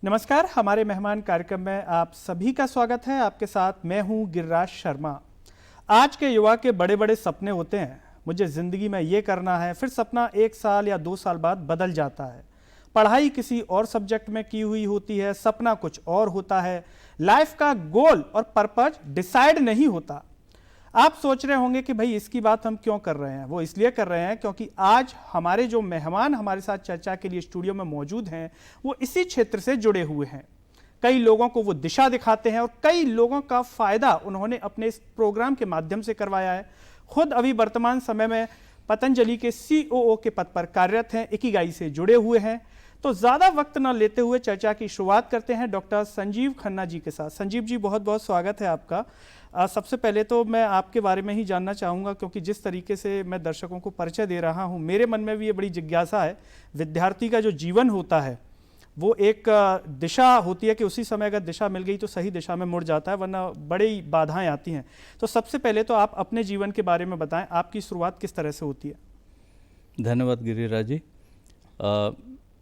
नमस्कार, हमारे मेहमान कार्यक्रम में आप सभी का स्वागत है। आपके साथ मैं हूं गिरिराज शर्मा। आज के युवा के बड़े बड़े सपने होते हैं, मुझे ज़िंदगी में ये करना है, फिर सपना 1 साल या 2 साल बाद बदल जाता है। पढ़ाई किसी और सब्जेक्ट में की हुई होती है, सपना कुछ और होता है। लाइफ का गोल और पर्पज डिसाइड नहीं होता। आप सोच रहे होंगे कि भाई इसकी बात हम क्यों कर रहे हैं। वो इसलिए कर रहे हैं क्योंकि आज हमारे जो मेहमान हमारे साथ चर्चा के लिए स्टूडियो में मौजूद हैं वो इसी क्षेत्र से जुड़े हुए हैं। कई लोगों को वो दिशा दिखाते हैं और कई लोगों का फायदा उन्होंने अपने इस प्रोग्राम के माध्यम से करवाया है। खुद अभी वर्तमान समय में पतंजलि के COO के पद पर कार्यरत हैं, इकिगाई से जुड़े हुए हैं। तो ज़्यादा वक्त न लेते हुए चर्चा की शुरुआत करते हैं डॉक्टर संजीव खन्ना जी के साथ। संजीव जी, बहुत बहुत स्वागत है आपका। सबसे पहले तो मैं आपके बारे में ही जानना चाहूँगा, क्योंकि जिस तरीके से मैं दर्शकों को परिचय दे रहा हूँ, मेरे मन में भी ये बड़ी जिज्ञासा है। विद्यार्थी का जो जीवन होता है वो एक दिशा होती है कि उसी समय अगर दिशा मिल गई तो सही दिशा में मुड़ जाता है, वरना बड़ी बाधाएं आती हैं। तो सबसे पहले तो आप अपने जीवन के बारे में बताएं, आपकी शुरुआत किस तरह से होती है? धन्यवाद गिरिराज जी।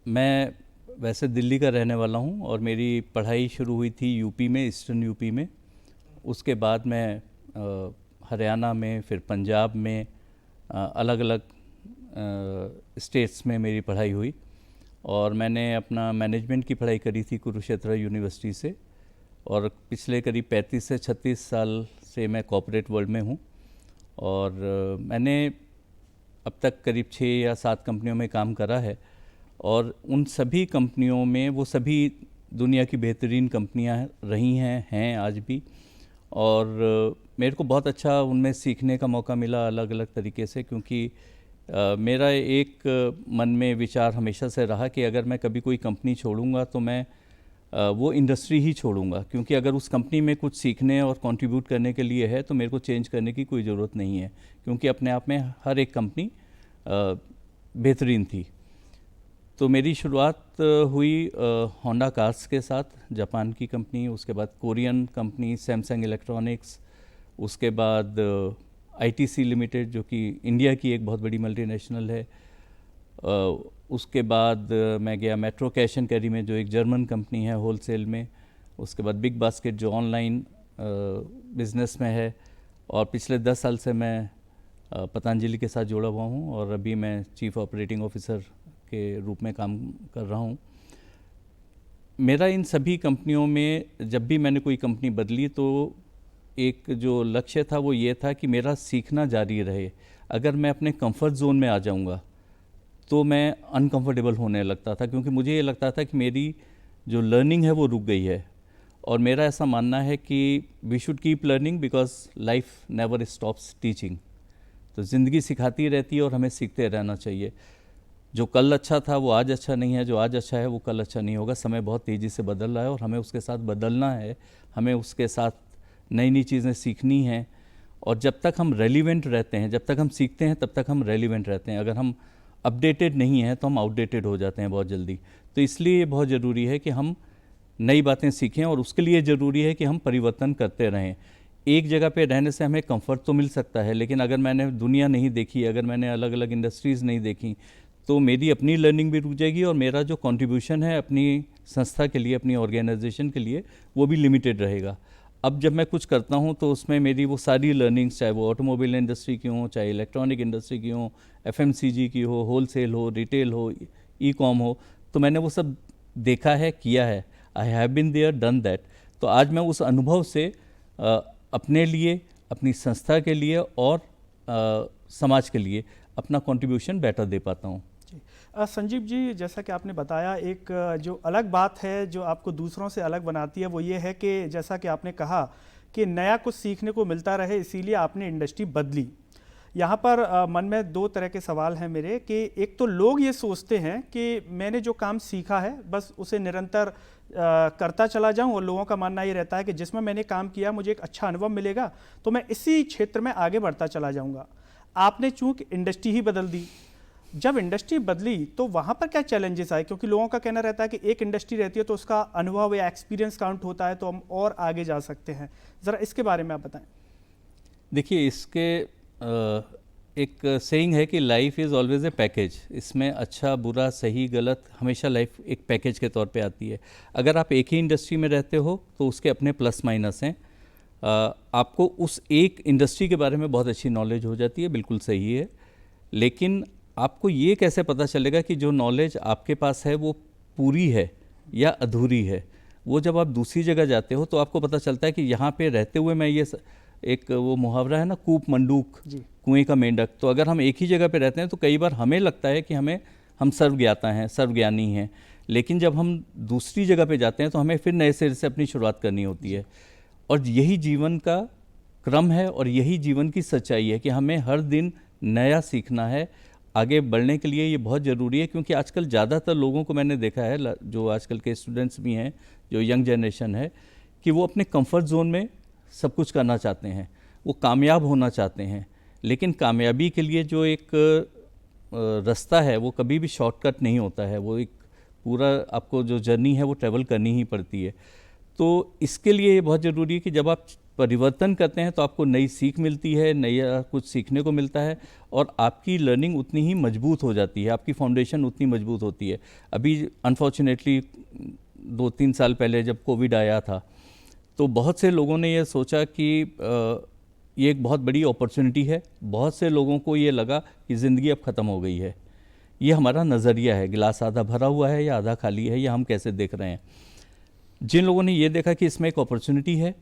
मैं वैसे दिल्ली का रहने वाला हूं और मेरी पढ़ाई शुरू हुई थी यूपी में, ईस्टर्न यूपी में। उसके बाद मैं हरियाणा में, फिर पंजाब में, अलग अलग स्टेट्स में मेरी पढ़ाई हुई। और मैंने अपना मैनेजमेंट की पढ़ाई करी थी कुरुक्षेत्र यूनिवर्सिटी से। और पिछले करीब 35 से 36 साल से मैं कॉर्पोरेट वर्ल्ड में हूँ। और मैंने अब तक करीब 6 या 7 कंपनियों में काम करा है। और उन सभी कंपनियों में वो सभी दुनिया की बेहतरीन कंपनियां रही हैं आज भी। और मेरे को बहुत अच्छा उनमें सीखने का मौका मिला अलग अलग तरीके से, क्योंकि मेरा एक मन में विचार हमेशा से रहा कि अगर मैं कभी कोई कंपनी छोड़ूंगा तो मैं वो इंडस्ट्री ही छोड़ूंगा, क्योंकि अगर उस कंपनी में कुछ सीखने और कंट्रीब्यूट करने के लिए है तो मेरे को चेंज करने की कोई ज़रूरत नहीं है, क्योंकि अपने आप में हर एक कंपनी बेहतरीन थी। तो मेरी शुरुआत हुई होंडा कार्स के साथ, जापान की कंपनी। उसके बाद कोरियन कंपनी सैमसंग इलेक्ट्रॉनिक्स। उसके बाद ITC लिमिटेड, जो कि इंडिया की एक बहुत बड़ी मल्टीनेशनल है। उसके बाद मैं गया मेट्रो कैश एंड कैरी में, जो एक जर्मन कंपनी है होलसेल में। उसके बाद बिग बास्केट, जो ऑनलाइन बिजनेस में है। और पिछले 10 साल से मैं पतंजलि के साथ जुड़ा हुआ हूँ और अभी मैं चीफ ऑपरेटिंग ऑफिसर के रूप में काम कर रहा हूँ। मेरा इन सभी कंपनियों में जब भी मैंने कोई कंपनी बदली तो एक जो लक्ष्य था वो ये था कि मेरा सीखना जारी रहे। अगर मैं अपने कंफर्ट जोन में आ जाऊँगा तो मैं अनकंफर्टेबल होने लगता था, क्योंकि मुझे ये लगता था कि मेरी जो लर्निंग है वो रुक गई है। और मेरा ऐसा मानना है कि we should keep learning because life never stops teaching. तो ज़िंदगी सिखाती रहती है और हमें सीखते रहना चाहिए। जो कल अच्छा था वो आज अच्छा नहीं है, जो आज अच्छा है वो कल अच्छा नहीं होगा। समय बहुत तेज़ी से बदल रहा है और हमें उसके साथ बदलना है, हमें उसके साथ नई नई चीज़ें सीखनी हैं। और जब तक हम रेलिवेंट रहते हैं, जब तक हम सीखते हैं, तब तक हम रेलिवेंट रहते हैं। अगर हम अपडेटेड नहीं हैं तो हम आउटडेटेड हो जाते हैं बहुत जल्दी। तो इसलिए ये बहुत ज़रूरी है कि हम नई बातें सीखें, और उसके लिए ज़रूरी है कि हम परिवर्तन करते रहें। एक जगह पे रहने से हमें कंफर्ट तो मिल सकता है, लेकिन अगर मैंने दुनिया नहीं देखी, अगर मैंने अलग अलग इंडस्ट्रीज़ नहीं देखी, तो मेरी अपनी लर्निंग भी रुक जाएगी और मेरा जो कंट्रीब्यूशन है अपनी संस्था के लिए, अपनी ऑर्गेनाइजेशन के लिए, वो भी लिमिटेड रहेगा। अब जब मैं कुछ करता हूँ तो उसमें मेरी वो सारी लर्निंग्स, चाहे वो ऑटोमोबाइल इंडस्ट्री की हो, चाहे इलेक्ट्रॉनिक इंडस्ट्री की हो, FMCG की हो, होलसेल हो, रिटेल हो, ई-कॉम हो, तो मैंने वो सब देखा है, किया है। I have been there, done that. तो आज मैं उस अनुभव से अपने लिए, अपनी संस्था के लिए और समाज के लिए अपना कंट्रीब्यूशन बेटर दे पाता हूँ। संजीव जी, जैसा कि आपने बताया, एक जो अलग बात है जो आपको दूसरों से अलग बनाती है वो ये है कि जैसा कि आपने कहा कि नया कुछ सीखने को मिलता रहे, इसीलिए आपने इंडस्ट्री बदली। यहाँ पर मन में 2 तरह के सवाल हैं मेरे, कि एक तो लोग ये सोचते हैं कि मैंने जो काम सीखा है बस उसे निरंतर करता चला जाऊं, और लोगों का मानना ये रहता है कि जिसमें मैंने काम किया मुझे एक अच्छा अनुभव मिलेगा तो मैं इसी क्षेत्र में आगे बढ़ता चला जाऊंगा। आपने चूंकि इंडस्ट्री ही बदल दी। जब इंडस्ट्री बदली तो वहाँ पर क्या चैलेंजेस आए? क्योंकि लोगों का कहना रहता है कि एक इंडस्ट्री रहती है तो उसका अनुभव या एक्सपीरियंस काउंट होता है तो हम और आगे जा सकते हैं। ज़रा इसके बारे में आप बताएं। देखिए, इसके एक सेइंग है कि life is always a package. इसमें अच्छा बुरा सही गलत हमेशा लाइफ एक पैकेज के तौर पे आती है। अगर आप एक ही इंडस्ट्री में रहते हो तो उसके अपने प्लस माइनस हैं। आपको उस एक इंडस्ट्री के बारे में बहुत अच्छी नॉलेज हो जाती है, बिल्कुल सही है, लेकिन आपको ये कैसे पता चलेगा कि जो नॉलेज आपके पास है वो पूरी है या अधूरी है? वो जब आप दूसरी जगह जाते हो तो आपको पता चलता है कि यहाँ पे रहते हुए मैं ये एक वो मुहावरा है ना, कूप मंडूक कुएं का मेंढक। तो अगर हम एक ही जगह पे रहते हैं तो कई बार हमें लगता है कि हम सर्वज्ञाता हैं, सर्वज्ञानी हैं, लेकिन जब हम दूसरी जगह पे जाते हैं तो हमें फिर नए सिरे से अपनी शुरुआत करनी होती है। और यही जीवन का क्रम है और यही जीवन की सच्चाई है कि हमें हर दिन नया सीखना है। आगे बढ़ने के लिए ये बहुत ज़रूरी है, क्योंकि आजकल ज़्यादातर लोगों को मैंने देखा है, जो आजकल के स्टूडेंट्स भी हैं, जो यंग जनरेशन है, कि वो अपने कंफर्ट जोन में सब कुछ करना चाहते हैं, वो कामयाब होना चाहते हैं, लेकिन कामयाबी के लिए जो एक रास्ता है वो कभी भी शॉर्टकट नहीं होता है। वो एक पूरा आपको जो जर्नी है वो ट्रैवल करनी ही पड़ती है। तो इसके लिए ये बहुत ज़रूरी है कि जब आप परिवर्तन करते हैं तो आपको नई सीख मिलती है, नया कुछ सीखने को मिलता है और आपकी लर्निंग उतनी ही मजबूत हो जाती है, आपकी फाउंडेशन उतनी मजबूत होती है। अभी अनफॉर्चुनेटली 2-3 साल पहले जब कोविड आया था तो बहुत से लोगों ने ये सोचा कि ये एक बहुत बड़ी अपॉर्चुनिटी है। बहुत से लोगों को ये लगा कि ज़िंदगी अब ख़त्म हो गई है। ये हमारा नज़रिया है, गिलास आधा भरा हुआ है या आधा खाली है, या हम कैसे देख रहे हैं। जिन लोगों ने ये देखा कि इसमें एक अपॉर्चुनिटी है,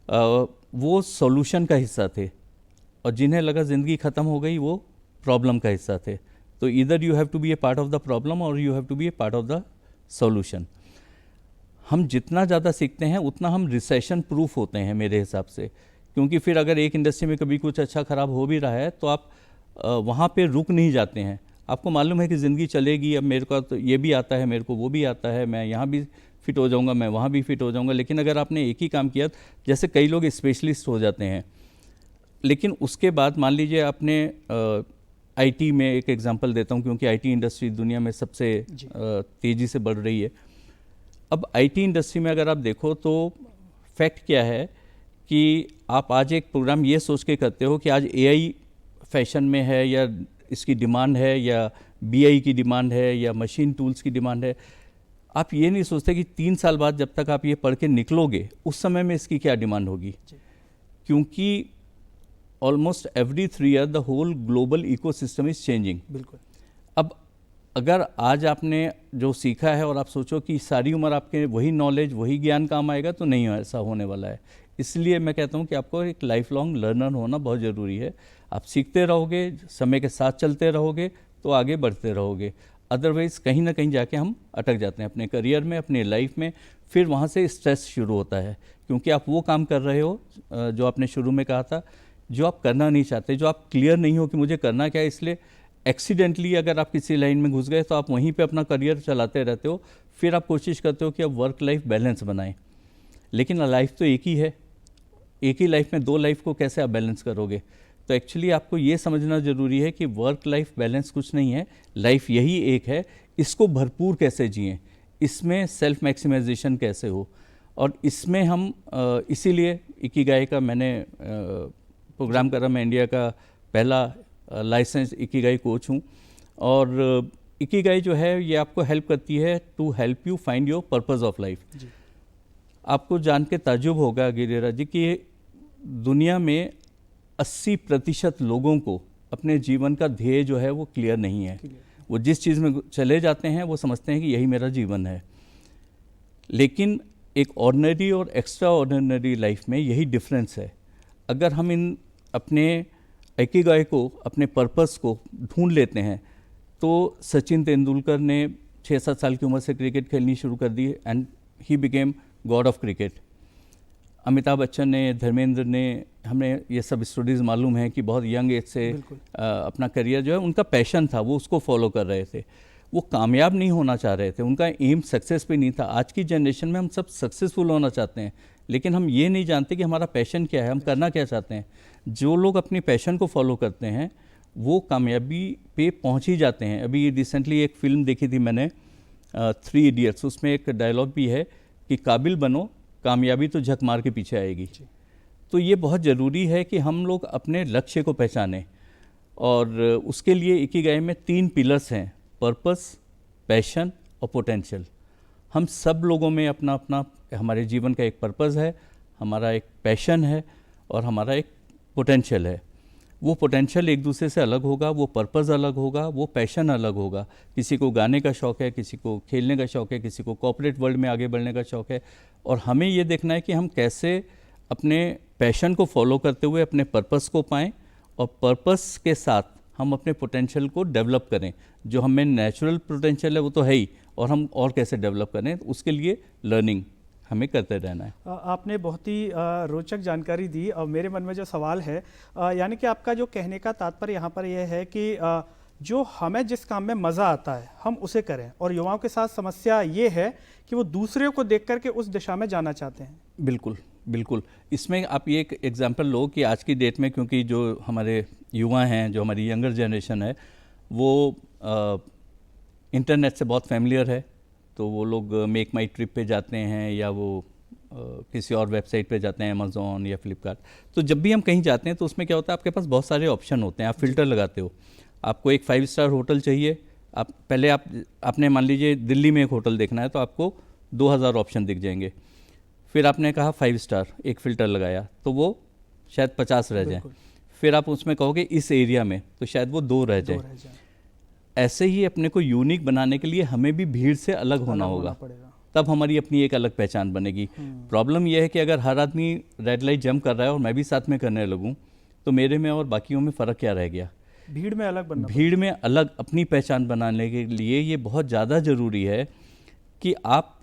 वो सॉल्यूशन का हिस्सा थे, और जिन्हें लगा ज़िंदगी ख़त्म हो गई वो प्रॉब्लम का हिस्सा थे। तो either you have to be a part of the problem और you have to be a part of the solution. हम जितना ज़्यादा सीखते हैं उतना हम रिसेशन प्रूफ होते हैं मेरे हिसाब से, क्योंकि फिर अगर एक इंडस्ट्री में कभी कुछ अच्छा ख़राब हो भी रहा है तो आप वहाँ पे रुक नहीं जाते हैं। आपको मालूम है कि ज़िंदगी चलेगी, अब मेरे को तो ये भी आता है, मेरे को वो भी आता है, मैं यहाँ भी फिट हो जाऊँगा, मैं वहाँ भी फिट हो जाऊँगा। लेकिन अगर आपने एक ही काम किया, जैसे कई लोग स्पेशलिस्ट हो जाते हैं, लेकिन उसके बाद मान लीजिए आपने आईटी में, एक एग्जांपल देता हूँ क्योंकि आईटी इंडस्ट्री दुनिया में सबसे तेज़ी से बढ़ रही है। अब आईटी इंडस्ट्री में अगर आप देखो तो फैक्ट क्या है कि आप आज एक प्रोग्राम ये सोच के करते हो कि आज एआई फैशन में है, या इसकी डिमांड है, या बीआई की डिमांड है, या मशीन टूल्स की डिमांड है। आप ये नहीं सोचते कि 3 साल बाद जब तक आप ये पढ़ के निकलोगे उस समय में इसकी क्या डिमांड होगी, क्योंकि almost every 3 year the whole global ecosystem is changing. बिल्कुल। अब अगर आज आपने जो सीखा है और आप सोचो कि सारी उम्र आपके वही नॉलेज वही ज्ञान काम आएगा, तो नहीं ऐसा होने वाला है। इसलिए मैं कहता हूँ कि आपको एक लाइफ लॉन्ग लर्नर होना बहुत ज़रूरी है। आप सीखते रहोगे, समय के साथ चलते रहोगे तो आगे बढ़ते रहोगे, अदरवाइज़ कहीं ना कहीं जाके हम अटक जाते हैं अपने करियर में, अपने लाइफ में। फिर वहाँ से स्ट्रेस शुरू होता है, क्योंकि आप वो काम कर रहे हो जो आपने शुरू में कहा था, जो आप करना नहीं चाहते, जो आप क्लियर नहीं हो कि मुझे करना क्या है। इसलिए एक्सीडेंटली अगर आप किसी लाइन में घुस गए तो आप वहीं पे अपना करियर चलाते रहते हो। फिर आप कोशिश करते हो कि अब वर्क लाइफ बैलेंस बनाएं, लेकिन लाइफ तो एक ही है। एक ही लाइफ में 2 लाइफ को कैसे आप बैलेंस करोगे? तो एक्चुअली आपको ये समझना ज़रूरी है कि वर्क लाइफ बैलेंस कुछ नहीं है, लाइफ यही एक है। इसको भरपूर कैसे जिएं, इसमें सेल्फ मैक्सिमाइजेशन कैसे हो, और इसमें हम इसीलिए इकिगाई का मैंने प्रोग्राम करा। मैं इंडिया का पहला लाइसेंस इकिगाई कोच हूँ, और इकिगाई जो है ये आपको हेल्प करती है to help you find your purpose of life. आपको जान के ताज्जुब होगा गिरिराज जी कि दुनिया में 80% लोगों को अपने जीवन का ध्येय जो है वो क्लियर नहीं है। वो जिस चीज़ में चले जाते हैं वो समझते हैं कि यही मेरा जीवन है, लेकिन एक ऑर्डिनरी और एक्स्ट्रा ऑर्डिनरी लाइफ में यही डिफरेंस है। अगर हम इन अपने इकिगाई को, अपने पर्पस को ढूंढ लेते हैं, तो सचिन तेंदुलकर ने 6-7 साल की उम्र से क्रिकेट खेलनी शुरू कर दी and he became God of cricket. Amitabh Bachchan ने, धर्मेंद्र ने, हमें ये सब स्टोरीज मालूम है कि बहुत यंग एज से अपना करियर जो है, उनका पैशन था, वो उसको फॉलो कर रहे थे। वो कामयाब नहीं होना चाह रहे थे, उनका एम सक्सेस पे नहीं था। आज की जनरेशन में हम सब सक्सेसफुल होना चाहते हैं, लेकिन हम ये नहीं जानते कि हमारा पैशन क्या है, हम करना क्या चाहते हैं। जो लोग अपनी पैशन को फॉलो करते हैं वो कामयाबी पे पहुंच ही जाते हैं। अभी रिसेंटली एक फिल्म देखी थी मैंने, 3 इडियट्स, उसमें एक डायलॉग भी है कि काबिल बनो, कामयाबी तो झक मार के पीछे आएगी। तो ये बहुत ज़रूरी है कि हम लोग अपने लक्ष्य को पहचानें, और उसके लिए इकिगाई में 3 पिलर्स हैं, पर्पस, पैशन और पोटेंशियल। हम सब लोगों में अपना अपना हमारे जीवन का एक पर्पस है, हमारा एक पैशन है और हमारा एक पोटेंशियल है। वो पोटेंशियल एक दूसरे से अलग होगा, वो पर्पस अलग होगा, वो पैशन अलग होगा। किसी को गाने का शौक़ है, किसी को खेलने का शौक़ है, किसी को कॉर्पोरेट वर्ल्ड में आगे बढ़ने का शौक़ है। और हमें ये देखना है कि हम कैसे अपने पैशन को फॉलो करते हुए अपने पर्पस को पाएं और पर्पस के साथ हम अपने पोटेंशियल को डेवलप करें। जो हमें नेचुरल पोटेंशियल है वो तो है ही, और हम और कैसे डेवलप करें, उसके लिए लर्निंग हमें करते रहना है। आपने बहुत ही रोचक जानकारी दी। और मेरे मन में जो सवाल है, यानी कि आपका जो कहने का तात्पर्य यहाँ पर यह है कि जो हमें जिस काम में मज़ा आता है हम उसे करें, और युवाओं के साथ समस्या ये है कि वो दूसरे को देख करके उस दिशा में जाना चाहते हैं। बिल्कुल बिल्कुल। इसमें आप ये एक एग्जांपल लो कि आज की डेट में, क्योंकि जो हमारे युवा हैं, जो हमारी यंगर जनरेशन है, वो इंटरनेट से बहुत फैमिलियर है, तो वो लोग मेक माई ट्रिप पे जाते हैं या वो किसी और वेबसाइट पे जाते हैं, अमेज़ॉन या फ्लिपकार्ट। तो जब भी हम कहीं जाते हैं तो उसमें क्या होता है, आपके पास बहुत सारे ऑप्शन होते हैं, आप फ़िल्टर लगाते हो। आपको एक 5 स्टार होटल चाहिए, आप पहले आपने मान लीजिए दिल्ली में एक होटल देखना है तो आपको 2000 ऑप्शन दिख जाएंगे। फिर आपने कहा 5 स्टार, एक फ़िल्टर लगाया तो वो शायद 50 रह जाए। फिर आप उसमें कहोगे इस एरिया में, तो शायद वो 2 रह जाए। ऐसे ही अपने को यूनिक बनाने के लिए हमें भी भीड़ से अलग होना होगा, तब हमारी अपनी एक अलग पहचान बनेगी। प्रॉब्लम यह है कि अगर हर आदमी रेड लाइट जंप कर रहा है और मैं भी साथ में करने लगूं, तो मेरे में और बाकियों में फ़र्क क्या रह गया। भीड़ में अलग बनना, भीड़ में अलग अपनी पहचान बनाने के लिए ये बहुत ज़्यादा ज़रूरी है कि आप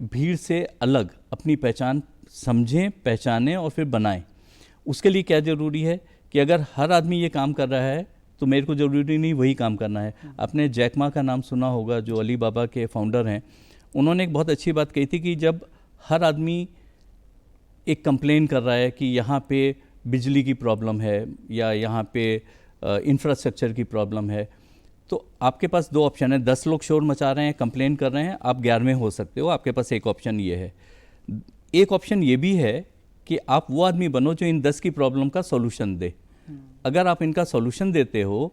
भीड़ से अलग अपनी पहचान समझें, पहचानें और फिर बनाएं। उसके लिए क्या ज़रूरी है कि अगर हर आदमी ये काम कर रहा है तो मेरे को ज़रूरी नहीं वही काम करना है। आपने जैक मा का नाम सुना होगा, जो अली बाबा के फाउंडर हैं। उन्होंने एक बहुत अच्छी बात कही थी कि जब हर आदमी एक कंप्लेन कर रहा है कि यहाँ पे बिजली की प्रॉब्लम है या यहाँ पे इंफ्रास्ट्रक्चर की प्रॉब्लम है, तो आपके पास 2 ऑप्शन है। 10 लोग शोर मचा रहे हैं, कंप्लेन कर रहे हैं, आप 11वें हो सकते हो। आपके पास एक ऑप्शन ये है। एक ऑप्शन ये भी है कि आप वो आदमी बनो जो इन 10 की प्रॉब्लम का सॉल्यूशन दे। अगर आप इनका सॉल्यूशन देते हो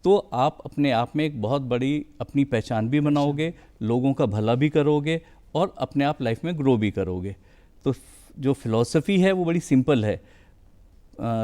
तो आप अपने आप में एक बहुत बड़ी अपनी पहचान भी बनाओगे, लोगों का भला भी करोगे और अपने आप लाइफ में ग्रो भी करोगे। तो जो फिलॉसफी है वो बड़ी सिंपल है।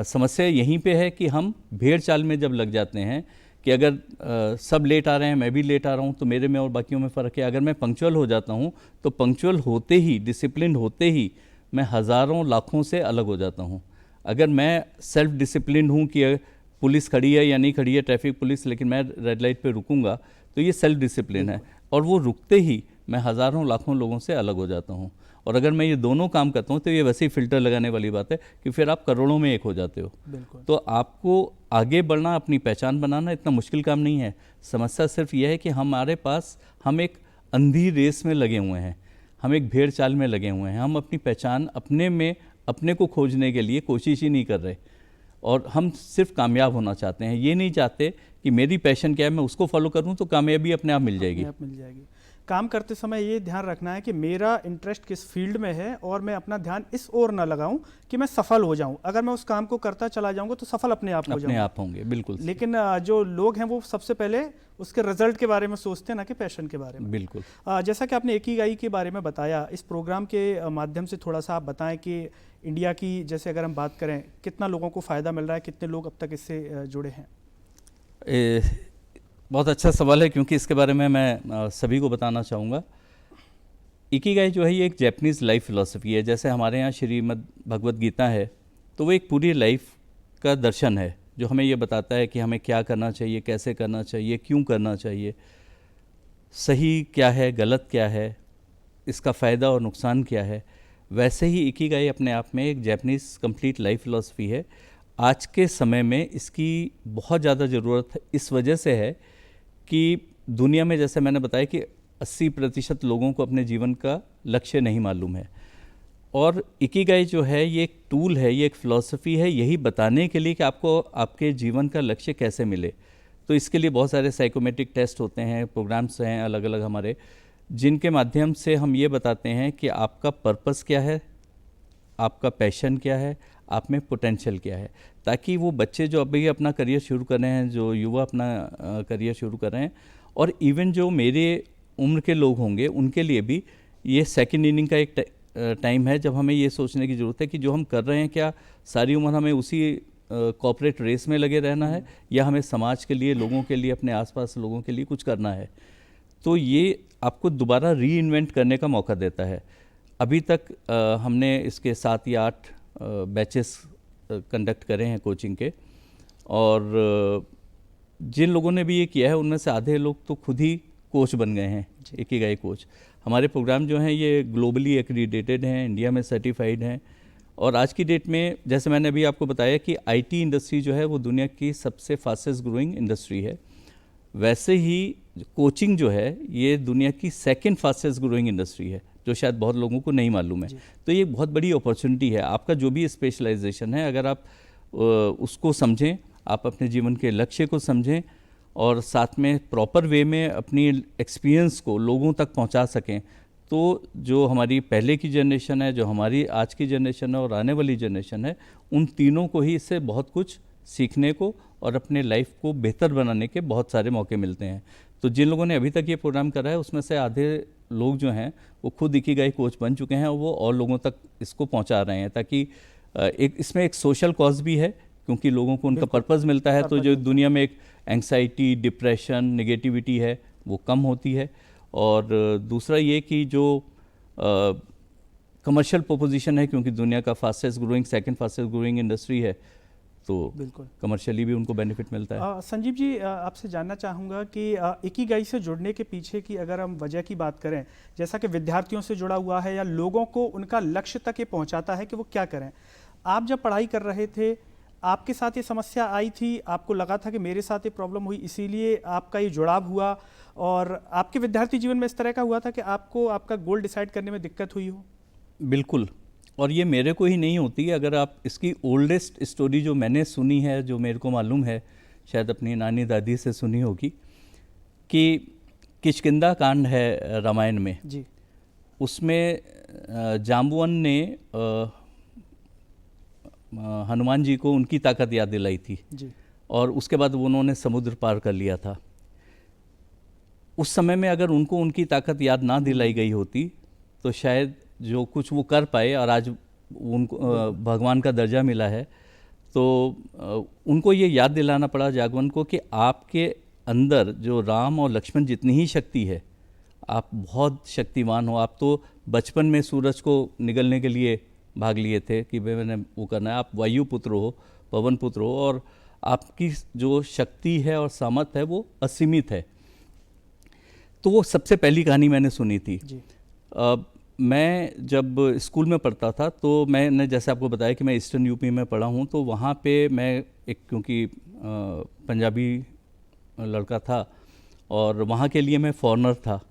समस्या यहीं पे है कि हम भेड़ चाल में जब लग जाते हैं कि अगर सब लेट आ रहे हैं, मैं भी लेट आ रहा हूँ, तो मेरे में और बाकियों में फ़र्क है। अगर मैं पंक्चुअल हो जाता हूँ तो पंक्चुअल होते ही, डिसिप्लिन होते ही मैं हज़ारों लाखों से अलग हो जाता हूँ। अगर मैं सेल्फ डिसिप्लिन हूँ कि पुलिस खड़ी है या नहीं खड़ी है, ट्रैफिक पुलिस, लेकिन मैं रेड लाइट पे रुकूंगा, तो ये सेल्फ डिसिप्लिन है। और वो रुकते ही मैं हज़ारों लाखों लोगों से अलग हो जाता हूँ। और अगर मैं ये दोनों काम करता हूँ तो ये वैसे ही फ़िल्टर लगाने वाली बात है कि फिर आप करोड़ों में एक हो जाते हो। तो आपको आगे बढ़ना, अपनी पहचान बनाना इतना मुश्किल काम नहीं है। समस्या सिर्फ यह है कि हमारे पास हम एक अंधी रेस में लगे हुए हैं, हम एक भेड़ चाल में लगे हुए हैं। हम अपनी पहचान अपने को खोजने के लिए कोशिश ही नहीं कर रहे, और हम सिर्फ कामयाब होना चाहते हैं। ये नहीं चाहते कि मेरी पैशन क्या है, मैं उसको फॉलो करूं तो कामयाबी अपने आप मिल जाएगी। काम करते समय ये ध्यान रखना है कि मेरा इंटरेस्ट किस फील्ड में है और मैं अपना ध्यान इस ओर ना लगाऊं कि मैं सफल हो जाऊं। अगर मैं उस काम को करता चला जाऊंगा तो सफल अपने आप होंगे। बिल्कुल। लेकिन जो लोग हैं वो सबसे पहले उसके रिजल्ट के बारे में सोचते हैं, ना कि पैशन के बारे में। बिल्कुल। जैसा कि आपने इकिगाई के बारे में बताया, इस प्रोग्राम के माध्यम से थोड़ा सा आप बताएं कि इंडिया की, जैसे अगर हम बात करें, कितना लोगों को फ़ायदा मिल रहा है, कितने लोग अब तक इससे जुड़े हैं? बहुत अच्छा सवाल है, क्योंकि इसके बारे में मैं सभी को बताना चाहूँगा। इकिगाई जो है ये एक जैपनीज़ लाइफ फिलॉसफी है। जैसे हमारे यहाँ श्रीमद् भगवद गीता है, तो वो एक पूरी लाइफ का दर्शन है जो हमें ये बताता है कि हमें क्या करना चाहिए, कैसे करना चाहिए, क्यों करना चाहिए, सही क्या है, गलत क्या है, इसका फ़ायदा और नुकसान क्या है। वैसे ही इकिगाई अपने आप में एक जैपनीज़ कंप्लीट लाइफ फिलॉसफी है। आज के समय में इसकी बहुत ज़्यादा ज़रूरत इस वजह से है कि दुनिया में, जैसे मैंने बताया कि 80% लोगों को अपने जीवन का लक्ष्य नहीं मालूम है, और इकिगाई जो है ये एक टूल है, ये एक फ़िलॉसफी है, यही बताने के लिए कि आपको आपके जीवन का लक्ष्य कैसे मिले। तो इसके लिए बहुत सारे साइकोमेट्रिक टेस्ट होते हैं, प्रोग्राम्स हैं अलग अलग हमारे, जिनके माध्यम से हम ये बताते हैं कि आपका पर्पस क्या है, आपका पैशन क्या है, आप में पोटेंशियल क्या है, ताकि वो बच्चे जो अभी अपना करियर शुरू कर रहे हैं, जो युवा अपना करियर शुरू कर रहे हैं, और इवन जो मेरे उम्र के लोग होंगे उनके लिए भी ये सेकंड इनिंग का एक टाइम है जब हमें ये सोचने की ज़रूरत है कि जो हम कर रहे हैं क्या सारी उम्र हमें उसी कॉर्पोरेट रेस में लगे रहना है, या हमें समाज के लिए, लोगों के लिए, अपने आसपास लोगों के लिए कुछ करना है। तो ये आपको दोबारा री इन्वेंट करने का मौका देता है। अभी तक हमने इसके 7 या 8 बैचेस कंडक्ट करे हैं कोचिंग के, और जिन लोगों ने भी ये किया है उनमें से आधे लोग तो खुद ही कोच बन गए हैं, इकिगाई कोच। हमारे प्रोग्राम जो हैं ये ग्लोबली एक्रीडेटेड हैं, इंडिया में सर्टिफाइड हैं, और आज की डेट में जैसे मैंने अभी आपको बताया कि आईटी इंडस्ट्री जो है वो दुनिया की सबसे फास्टेस्ट ग्रोइंग इंडस्ट्री है, वैसे ही कोचिंग जो है ये दुनिया की सेकंड फास्टेस्ट ग्रोइंग इंडस्ट्री है, जो शायद बहुत लोगों को नहीं मालूम है। तो ये बहुत बड़ी अपॉर्चुनिटी है। आपका जो भी स्पेशलाइजेशन है, अगर आप उसको समझें, आप अपने जीवन के लक्ष्य को समझें, और साथ में प्रॉपर वे में अपनी एक्सपीरियंस को लोगों तक पहुंचा सकें, तो जो हमारी पहले की जनरेशन है, जो हमारी आज की जनरेशन है और आने वाली जनरेशन है, उन तीनों को ही इससे बहुत कुछ सीखने को और अपने लाइफ को बेहतर बनाने के बहुत सारे मौके मिलते हैं। तो जिन लोगों ने अभी तक ये प्रोग्राम करा है उसमें से आधे लोग जो हैं वो खुद इकिगाई कोच बन चुके हैं, और वो और लोगों तक इसको पहुंचा रहे हैं, ताकि इसमें एक सोशल कॉज भी है, क्योंकि लोगों को उनका पर्पस मिलता है। तो जो दुनिया में एक एंग्जाइटी, डिप्रेशन, नेगेटिविटी है वो कम होती है। और दूसरा ये कि जो कमर्शियल प्रोपोजिशन है, क्योंकि दुनिया का fastest growing, second fastest growing industry है, तो बिल्कुल कमर्शियली भी उनको बेनिफिट मिलता है। संजीव जी, आपसे जानना चाहूँगा कि इकिगाई से जुड़ने के पीछे की अगर हम वजह की बात करें, जैसा कि विद्यार्थियों से जुड़ा हुआ है या लोगों को उनका लक्ष्य तक ये पहुँचाता है कि वो क्या करें। आप जब पढ़ाई कर रहे थे, आपके साथ ये समस्या आई थी, आपको लगा था कि मेरे साथ ये प्रॉब्लम हुई, इसीलिए आपका ये जुड़ाव हुआ, और आपके विद्यार्थी जीवन में इस तरह का हुआ था कि आपको आपका गोल डिसाइड करने में दिक्कत हुई हो? बिल्कुल, और ये मेरे को ही नहीं होती। अगर आप इसकी ओल्डेस्ट स्टोरी जो मैंने सुनी है, जो मेरे को मालूम है, शायद अपनी नानी दादी से सुनी होगी, कि किष्किंधा कांड है रामायण में जी। उसमें जाम्बुवन ने हनुमान जी को उनकी ताकत याद दिलाई थी जी। और उसके बाद उन्होंने समुद्र पार कर लिया था। उस समय में अगर उनको उनकी ताकत याद ना दिलाई गई होती तो शायद जो कुछ वो कर पाए, और आज उनको भगवान का दर्जा मिला है, तो उनको ये याद दिलाना पड़ा जागवन को कि आपके अंदर जो राम और लक्ष्मण जितनी ही शक्ति है, आप बहुत शक्तिमान हो। आप तो बचपन में सूरज को निगलने के लिए भाग लिए थे कि भाई मैंने वो करना है। आप वायु पुत्र हो, पवन पुत्र हो, और आपकी जो शक्ति है और सामर्थ्य है वो असीमित है। तो वो सबसे पहली कहानी मैंने सुनी थी जी। मैं जब स्कूल में पढ़ता था तो मैंने जैसे आपको बताया कि मैं ईस्टर्न यूपी में पढ़ा हूँ, तो वहाँ पे मैं एक क्योंकि पंजाबी लड़का था और वहाँ के लिए मैं फॉरेनर था।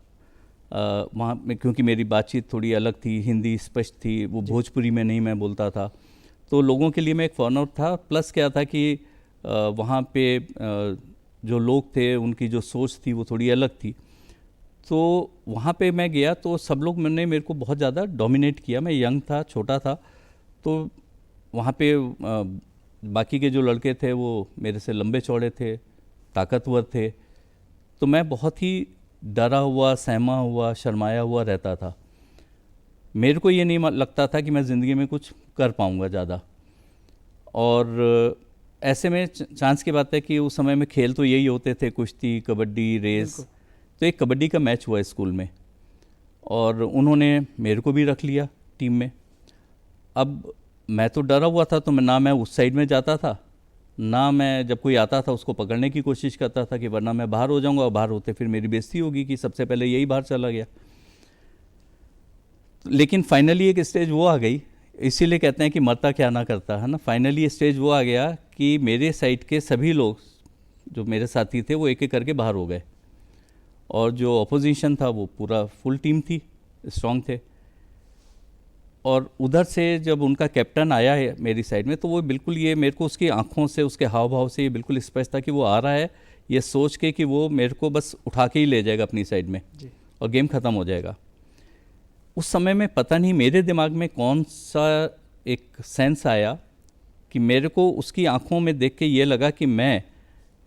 वहाँ में क्योंकि मेरी बातचीत थोड़ी अलग थी, हिंदी स्पष्ट थी, वो भोजपुरी में नहीं मैं बोलता था, तो लोगों के लिए मैं एक फॉरेनर था। प्लस क्या था कि वहाँ पे जो लोग थे उनकी जो सोच थी वो थोड़ी अलग थी। तो वहाँ पे मैं गया तो सब लोग मेरे को बहुत ज़्यादा डोमिनेट किया। मैं यंग था, छोटा था, तो वहाँ पे बाकी के जो लड़के थे वो मेरे से लंबे चौड़े थे, ताकतवर थे, तो मैं बहुत ही डरा हुआ, सहमा हुआ, शर्माया हुआ रहता था। मेरे को ये नहीं लगता था कि मैं ज़िंदगी में कुछ कर पाऊँगा ज़्यादा। और ऐसे में चांस की बात है कि उस समय में खेल तो यही होते थे, कुश्ती, कबड्डी, रेस। तो एक कबड्डी का मैच हुआ स्कूल में और उन्होंने मेरे को भी रख लिया टीम में। अब मैं तो डरा हुआ था, तो ना मैं उस साइड में जाता था, ना मैं जब कोई आता था उसको पकड़ने की कोशिश करता था कि वरना मैं बाहर हो जाऊंगा, और बाहर होते फिर मेरी बेइज्जती होगी कि सबसे पहले यही बाहर चला गया। लेकिन फाइनली एक स्टेज वो आ गई, इसीलिए कहते हैं कि मरता क्या ना करता, है ना। फाइनली स्टेज वो आ गया कि मेरे साइड के सभी लोग जो मेरे साथी थे वो एक एक करके बाहर हो गए, और जो अपोजिशन था वो पूरा फुल टीम थी, स्ट्रांग थे। और उधर से जब उनका कैप्टन आया है मेरी साइड में, तो वो बिल्कुल ये मेरे को उसकी आंखों से, उसके हाव भाव से ये बिल्कुल स्पष्ट था कि वो आ रहा है ये सोच के कि वो मेरे को बस उठा के ही ले जाएगा अपनी साइड में और गेम ख़त्म हो जाएगा। उस समय में पता नहीं मेरे दिमाग में कौन सा एक सेंस आया कि मेरे को उसकी आंखों में देख के ये लगा कि मैं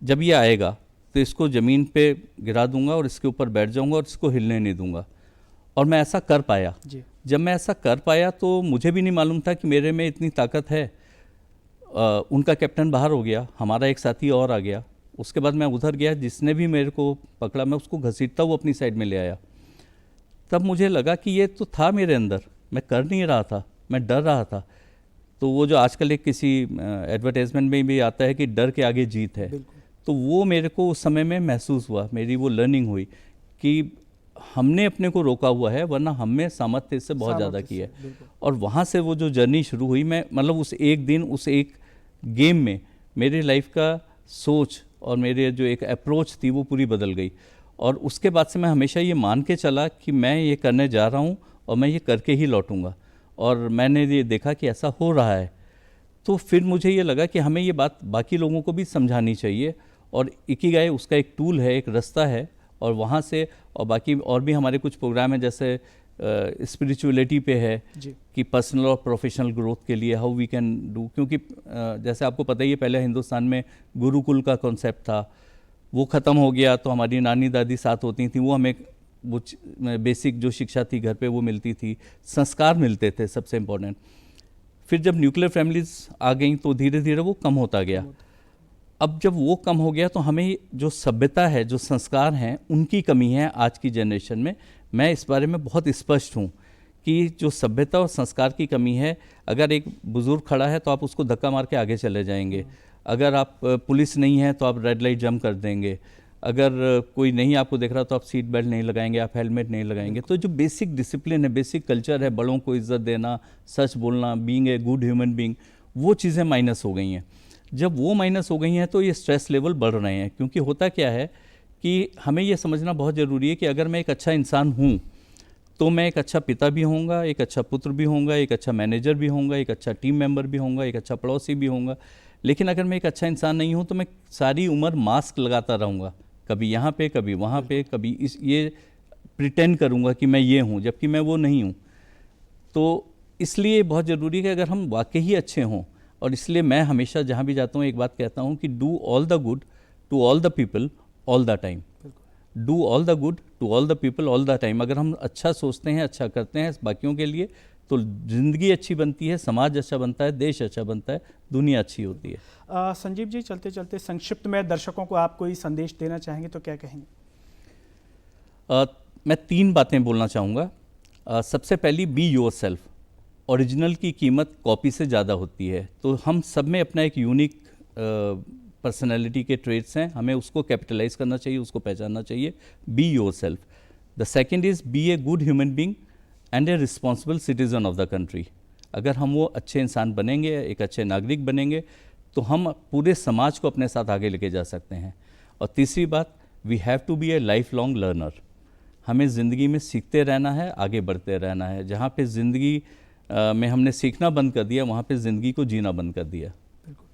जब ये आएगा तो इसको ज़मीन पे गिरा दूंगा और इसके ऊपर बैठ जाऊंगा और इसको हिलने नहीं दूंगा। और मैं ऐसा कर पाया। जी। जब मैं ऐसा कर पाया तो मुझे भी नहीं मालूम था कि मेरे में इतनी ताकत है। उनका कैप्टन बाहर हो गया, हमारा एक साथी और आ गया। उसके बाद मैं उधर गया, जिसने भी मेरे को पकड़ा मैं उसको घसीटता हुआ अपनी साइड में ले आया। तब मुझे लगा कि ये तो था मेरे अंदर, मैं कर नहीं रहा था, मैं डर रहा था। तो वो जो आजकल एक किसी एडवर्टाइजमेंट में भी आता है कि डर के आगे जीत है, तो वो मेरे को उस समय में महसूस हुआ, मेरी वो लर्निंग हुई कि हमने अपने को रोका हुआ है, वरना हमें सामर्थ्य इससे बहुत ज़्यादा की है। और वहाँ से वो जो जर्नी शुरू हुई, मैं मतलब उस एक दिन, उस एक गेम में मेरी लाइफ का सोच और मेरे जो एक अप्रोच थी वो पूरी बदल गई। और उसके बाद से मैं हमेशा ये मान के चला कि मैं ये करने जा रहा हूँ और मैं ये करके ही लौटूंगा। और मैंने ये देखा कि ऐसा हो रहा है, तो फिर मुझे ये लगा कि हमें ये बात बाकी लोगों को भी समझानी चाहिए। और इकिगाई उसका एक टूल है, एक रास्ता है। और वहाँ से और बाकी और भी हमारे कुछ प्रोग्राम हैं, जैसे स्पिरिचुअलिटी पे है कि पर्सनल और प्रोफेशनल ग्रोथ के लिए हाउ वी कैन डू। क्योंकि जैसे आपको पता ही है, पहले हिंदुस्तान में गुरुकुल का कॉन्सेप्ट था, वो ख़त्म हो गया। तो हमारी नानी दादी साथ होती थी, वो हमें वो बेसिक जो शिक्षा थी घर पे वो मिलती थी, संस्कार मिलते थे, सबसे इम्पोर्टेंट। फिर जब न्यूक्लियर फैमिलीज आ गई तो धीरे धीरे वो कम होता गया। अब जब वो कम हो गया तो हमें जो सभ्यता है, जो संस्कार हैं, उनकी कमी है आज की जनरेशन में। मैं इस बारे में बहुत स्पष्ट हूँ कि जो सभ्यता और संस्कार की कमी है, अगर एक बुज़ुर्ग खड़ा है तो आप उसको धक्का मार के आगे चले जाएंगे। अगर आप पुलिस नहीं है तो आप रेड लाइट जंप कर देंगे। अगर कोई नहीं आपको देख रहा तो आप सीट बेल्ट नहीं लगाएंगे, आप हेलमेट नहीं लगाएंगे। तो जो बेसिक डिसिप्लिन है, बेसिक कल्चर है, बड़ों को इज्जत देना, सच बोलना, being a good human being, वो चीज़ें माइनस हो गई हैं। जब वो माइनस हो गई हैं तो ये स्ट्रेस लेवल बढ़ रहे हैं। क्योंकि होता क्या है कि हमें ये समझना बहुत ज़रूरी है कि अगर मैं एक अच्छा इंसान हूँ तो मैं एक अच्छा पिता भी होऊंगा, एक अच्छा पुत्र भी होऊंगा, एक अच्छा मैनेजर भी होऊंगा, एक अच्छा टीम मेंबर भी होऊंगा, एक अच्छा पड़ोसी भी होऊंगा। लेकिन अगर मैं एक अच्छा इंसान नहीं हूँ तो मैं सारी उम्र मास्क लगाता रहूँगा, कभी यहाँ पे, कभी वहाँ पे, कभी ये प्रिटेंड करूँगा कि मैं ये हूँ, जबकि मैं वो नहीं हूँ। तो इसलिए बहुत ज़रूरी है कि अगर हम वाकई ही अच्छे हों, और इसलिए मैं हमेशा जहाँ भी जाता हूँ एक बात कहता हूँ कि do all the good to all the people all the time. Do all the good to all the people all the time. अगर हम अच्छा सोचते हैं, अच्छा करते हैं बाकियों के लिए, तो ज़िंदगी अच्छी बनती है, समाज अच्छा बनता है, देश अच्छा बनता है, दुनिया अच्छी होती है। संजीव जी, चलते चलते संक्षिप्त में दर्शकों को आप कोई संदेश देना चाहेंगे तो क्या कहेंगे? मैं 3 बातें बोलना चाहूँगा। सबसे पहली, बी योर सेल्फ। ओरिजिनल की कीमत कॉपी से ज़्यादा होती है। तो हम सब में अपना एक यूनिक पर्सनैलिटी के ट्रेट्स हैं, हमें उसको कैपिटलाइज करना चाहिए, उसको पहचानना चाहिए। Be yourself. The second is be a good human being and a responsible citizen of the country. अगर हम वो अच्छे इंसान बनेंगे, एक अच्छे नागरिक बनेंगे, तो हम पूरे समाज को अपने साथ आगे लेके जा सकते हैं। और तीसरी बात, we have to be a life long learner. हमें ज़िंदगी में सीखते रहना है, आगे बढ़ते रहना है। जहाँ पे ज़िंदगी में हमने सीखना बंद कर दिया, वहाँ पे ज़िंदगी को जीना बंद कर दिया। बिल्कुल।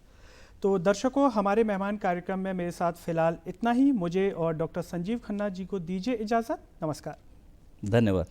तो दर्शकों, हमारे मेहमान कार्यक्रम में मेरे साथ फिलहाल इतना ही। मुझे और डॉक्टर संजीव खन्ना जी को दीजिए इजाज़त। नमस्कार। धन्यवाद।